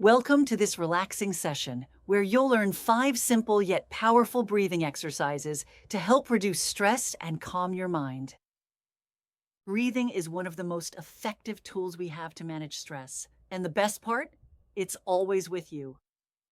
Welcome to this relaxing session where you'll learn 5 simple yet powerful breathing exercises to help reduce stress and calm your mind. Breathing is one of the most effective tools we have to manage stress. And the best part? It's always with you.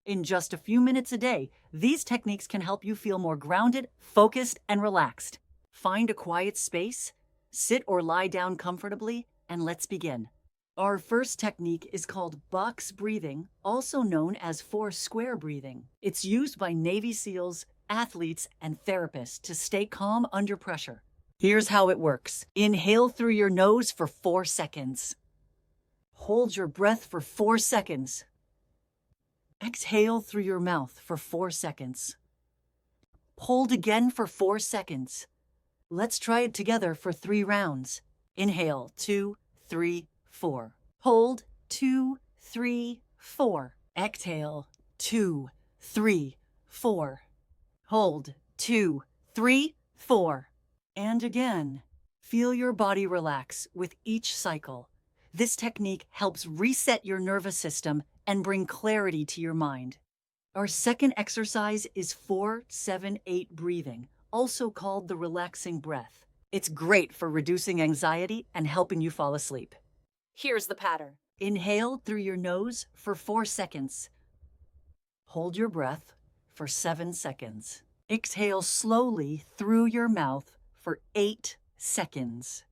In just a few minutes a day, these techniques can help you feel more grounded, focused, and relaxed. Find a quiet space, sit or lie down comfortably, and let's begin. Our first technique is called box breathing, also known as four-square breathing. It's used by Navy SEALs, athletes, and therapists to stay calm under pressure. Here's how it works. Inhale through your nose for 4 seconds. Hold your breath for 4 seconds. Exhale through your mouth for 4 seconds. Hold again for 4 seconds. Let's try it together for 3 rounds. Inhale, 2, 3, 4. Hold, 2, 3, 4. Exhale, 2, 3, 4. Hold, 2, 3, 4. And again. Feel your body relax with each cycle. This technique helps reset your nervous system and bring clarity to your mind. Our second exercise is 4-7-8 breathing, also called the relaxing breath. It's great for reducing anxiety and helping you fall asleep. Here's the pattern. Inhale through your nose for 4 seconds. Hold your breath for 7 seconds. Exhale slowly through your mouth for 8 seconds.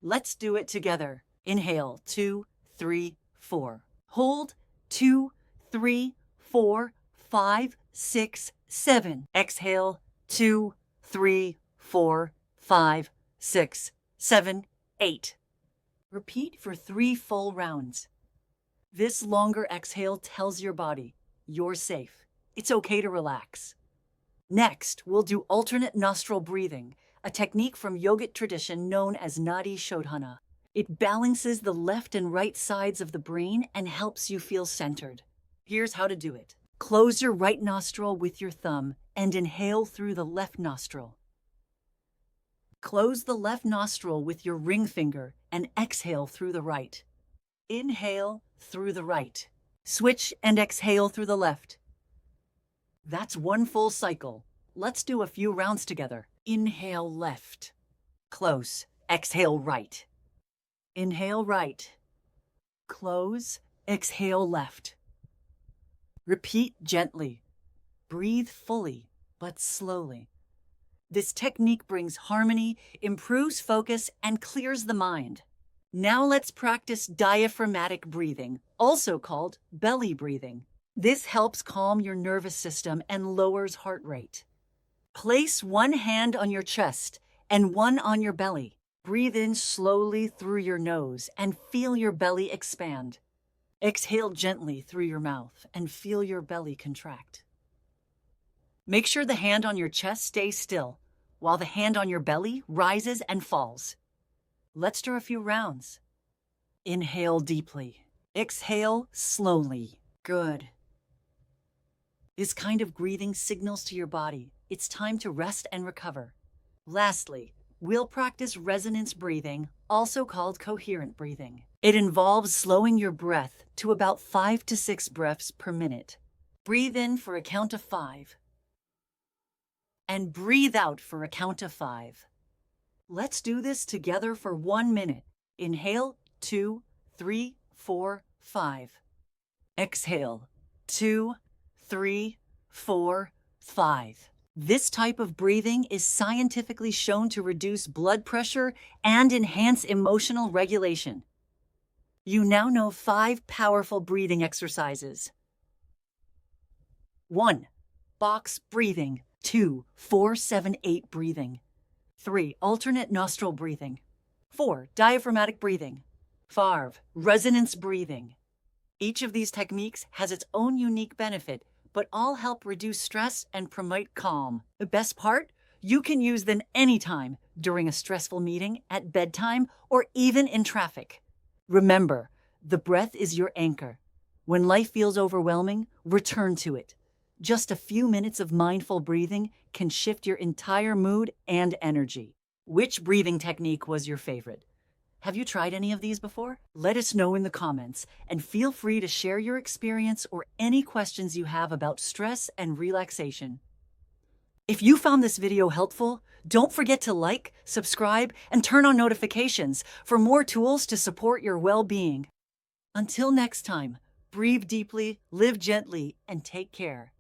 Let's do it together. Inhale, 2, 3, 4. Hold, 2, 3, 4, 5, 6, 7. Exhale, 2, 3, 4, 5, 6, 7, 8. Repeat for 3 full rounds. This longer exhale tells your body, you're safe. It's okay to relax. Next, we'll do alternate nostril breathing, a technique from yogic tradition known as Nadi Shodhana. It balances the left and right sides of the brain and helps you feel centered. Here's how to do it. Close your right nostril with your thumb and inhale through the left nostril. Close the left nostril with your ring finger and exhale through the right. Inhale through the right. Switch and exhale through the left. That's 1 full cycle. Let's do a few rounds together. Inhale left. Close. Exhale right. Inhale right. Close. Exhale left. Repeat gently. Breathe fully, but slowly. This technique brings harmony, improves focus, and clears the mind. Now let's practice diaphragmatic breathing, also called belly breathing. This helps calm your nervous system and lowers heart rate. Place 1 hand on your chest and 1 on your belly. Breathe in slowly through your nose and feel your belly expand. Exhale gently through your mouth and feel your belly contract. Make sure the hand on your chest stays still, while the hand on your belly rises and falls. Let's do a few rounds. Inhale deeply. Exhale slowly. Good. This kind of breathing signals to your body it's time to rest and recover. Lastly, we'll practice resonance breathing, also called coherent breathing. It involves slowing your breath to about 5 to 6 breaths per minute. Breathe in for a count of 5. And breathe out for a count of 5. Let's do this together for 1 minute. Inhale, 2, 3, 4, 5. Exhale, 2, 3, 4, 5. This type of breathing is scientifically shown to reduce blood pressure and enhance emotional regulation. You now know 5 powerful breathing exercises. 1. Box breathing. 2. 4-7-8 breathing. 3. Alternate nostril breathing. 4. Diaphragmatic breathing. 5. Resonance breathing. Each of these techniques has its own unique benefit, but all help reduce stress and promote calm. The best part? You can use them anytime, during a stressful meeting, at bedtime, or even in traffic. Remember, the breath is your anchor. When life feels overwhelming, return to it. Just a few minutes of mindful breathing can shift your entire mood and energy. Which breathing technique was your favorite? Have you tried any of these before? Let us know in the comments, and feel free to share your experience or any questions you have about stress and relaxation. If you found this video helpful, don't forget to like, subscribe, and turn on notifications for more tools to support your well-being. Until next time, breathe deeply, live gently, and take care.